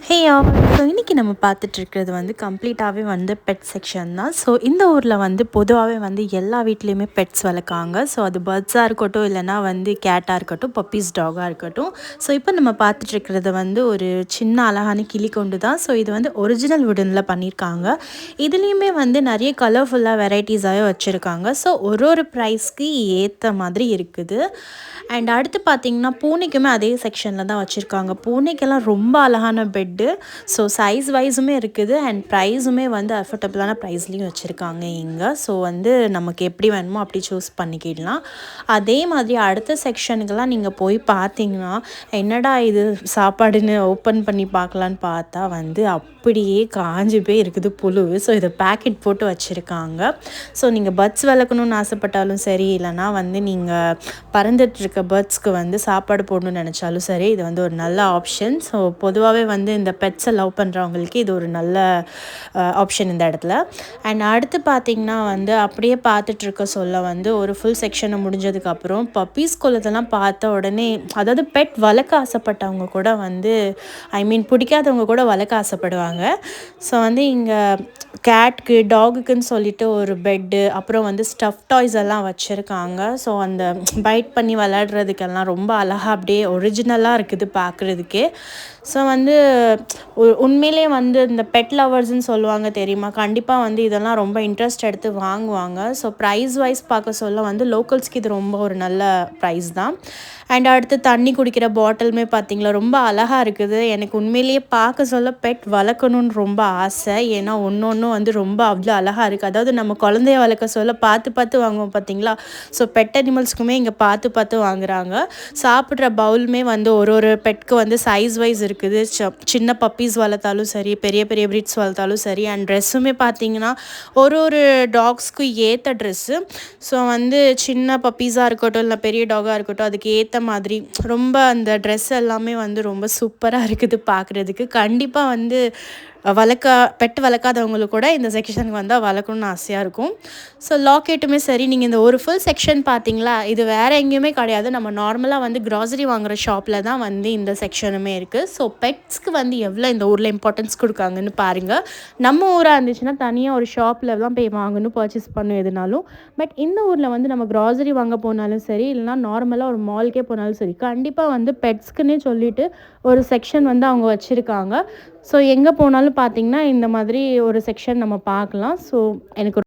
Hey all so இன்றைக்கி நம்ம பார்த்துட்ருக்கிறது வந்து கம்ப்ளீட்டாகவே வந்து பெட் செக்ஷன் தான். ஸோ இந்த ஊரில் வந்து பொதுவாகவே வந்து எல்லா வீட்லேயுமே பெட்ஸ் வளர்க்காங்க. ஸோ அது பேர்ட்ஸாக இருக்கட்டும், இல்லைனா வந்து கேட்டாக இருக்கட்டும், பப்பீஸ் டாகாக இருக்கட்டும். ஸோ இப்போ நம்ம பார்த்துட்ருக்கிறது வந்து ஒரு சின்ன அழகான கிளி கொண்டு தான். ஸோ இது வந்து ஒரிஜினல் வுடனில் பண்ணியிருக்காங்க. இதுலேயுமே வந்து நிறைய கலர்ஃபுல்லாக வெரைட்டிஸாகவே வச்சுருக்காங்க. ஸோ ஒரு ப்ரைஸ்க்கு ஏற்ற மாதிரி இருக்குது. அண்ட் அடுத்து பார்த்திங்கன்னா பூனைக்குமே அதே செக்ஷனில் தான் வச்சுருக்காங்க. பூனைக்கெல்லாம் ரொம்ப அழகான பெட்டு. ஸோ சைஸ் வைஸுமே இருக்குது அண்ட் ப்ரைஸுமே வந்து அஃபோர்டபுளான ப்ரைஸ்லேயும் வச்சுருக்காங்க இங்கே. ஸோ வந்து நமக்கு எப்படி வேணுமோ அப்படி சூஸ் பண்ணிக்கிடலாம். அதே மாதிரி அடுத்த செக்ஷனுக்கெல்லாம் நீங்கள் போய் பார்த்தீங்கன்னா, என்னடா இது சாப்பாடுன்னு ஓப்பன் பண்ணி பார்க்கலான்னு பார்த்தா வந்து அப்படியே காஞ்சி போய் இருக்குது புழு. ஸோ இதை பேக்கெட் போட்டு வச்சுருக்காங்க. ஸோ நீங்கள் பர்ட்ஸ் வளர்க்கணுன்னு ஆசைப்பட்டாலும் சரி, இல்லைனா வந்து நீங்கள் பறந்துட்டுருக்க பேர்ட்ஸ்க்கு வந்து சாப்பாடு போடணும்னு நினச்சாலும் சரி, இது வந்து ஒரு நல்ல ஆப்ஷன். ஸோ பொதுவாகவே வந்து இந்த பெட்ஸை லவ் பண்ணுறவங்களுக்கு இது ஒரு நல்ல ஆப்ஷன் இந்த இடத்துல. அண்ட் அடுத்து பார்த்திங்கன்னா வந்து அப்படியே பார்த்துட்ருக்க சொல்ல வந்து ஒரு ஃபுல் செக்ஷனை முடிஞ்சதுக்கப்புறம் பப்பீஸ் கொள்ளதெல்லாம் பார்த்த உடனே, அதாவது பெட் வளர்க்க ஆசைப்பட்டவங்க கூட வந்து பிடிக்காதவங்க கூட வளர்க்க ஆசைப்படுவாங்க. ஸோ வந்து இங்கே கேட்க்கு டாகுக்குன்னு சொல்லிட்டு ஒரு பெட்டு, அப்புறம் வந்து ஸ்டஃப் டாய்ஸ் எல்லாம் வச்சுருக்காங்க. ஸோ அந்த பைட் பண்ணி விளையாடுறதுக்கெல்லாம் ரொம்ப அழகாக அப்படியே ஒரிஜினலாக இருக்குது பார்க்குறதுக்கே. ஸோ வந்து உண்மையிலே வந்து இந்த பெட் லவர்ஸ்ன்னு சொல்லுவாங்க தெரியுமா, கண்டிப்பாக வந்து இதெல்லாம் ரொம்ப இன்ட்ரெஸ்ட் எடுத்து வாங்குவாங்க. ஸோ ப்ரைஸ் வைஸ் பார்க்க சொல்ல வந்து லோக்கல்ஸ்க்கு இது ரொம்ப ஒரு நல்ல ப்ரைஸ் தான். அண்ட் அடுத்து தண்ணி குடிக்கிற பாட்டிலுமே பார்த்திங்களா ரொம்ப அழகாக இருக்குது. எனக்கு உண்மையிலேயே பார்க்க சொல்ல பெட் வளர்க்கணுன்னு ரொம்ப ஆசை. ஏன்னா ஒன்று வந்து ரொம்ப அவ்வளோ அழகாக இருக்குது. அதாவது நம்ம குழந்தைய வளர்க்க சொல்ல பார்த்து வாங்குவோம் பார்த்திங்களா. ஸோ பெட் அனிமல்ஸ்க்குமே இங்கே பார்த்து வாங்குறாங்க. சாப்பிட்ற பவுலுமே வந்து ஒரு பெட்க்கு வந்து சைஸ் வைஸ் இருக்குது. சின்ன பப்பீஸ் வளர்த்தாலும் சரி, பெரிய ப்ரீட்ஸ் வளர்த்தாலும் சரி. அண்ட் ட்ரெஸ்ஸுமே பார்த்திங்கன்னா ஒரு டாக்ஸ்க்கு ஏற்ற ட்ரெஸ்ஸு. ஸோ வந்து சின்ன பப்பீஸாக இருக்கட்டும், இல்லை பெரிய டாகாக இருக்கட்டும், அதுக்கு ஏற்ற மாதிரி ரொம்ப அந்த ட்ரெஸ் எல்லாமே வந்து ரொம்ப சூப்பராக இருக்குது பார்க்குறதுக்கு. கண்டிப்பாக வந்து பெட் வளர்க்காதவங்களுக்கு கூட இந்த செக்ஷனுக்கு வந்தால் வளர்க்கணுன்னு ஆசையாக இருக்கும். ஸோ லாக்கெட்டுமே சரி, நீங்கள் இந்த ஒரு ஃபுல் செக்ஷன் பார்த்தீங்களா, இது வேறு எங்கேயுமே கிடையாது. நம்ம நார்மலாக வந்து க்ராசரி வாங்குகிற ஷாப்பில் தான் வந்து இந்த செக்ஷனுமே இருக்குது. ஸோ பெட்ஸ்க்கு வந்து எவ்வளோ இந்த ஊரில் இம்பார்ட்டன்ஸ் கொடுக்காங்கன்னு பாருங்கள். நம்ம ஊராக இருந்துச்சுன்னா தனியாக ஒரு ஷாப்பில் தான் போய் வாங்கணும், பர்ச்சேஸ் பண்ணணும் எதுனாலும். பட் இந்த ஊரில் வந்து நம்ம க்ராசரி வாங்க போனாலும் சரி, இல்லைனா நார்மலாக ஒரு மால்க்கே போனாலும் சரி, கண்டிப்பாக வந்து பெட்ஸ்க்குன்னே சொல்லிவிட்டு ஒரு செக்ஷன் வந்து அவங்க வச்சுருக்காங்க. ஸோ எங்கே போனாலும் பார்த்திங்கன்னா இந்த மாதிரி ஒரு செக்ஷன் நம்ம பார்க்கலாம். ஸோ எனக்கு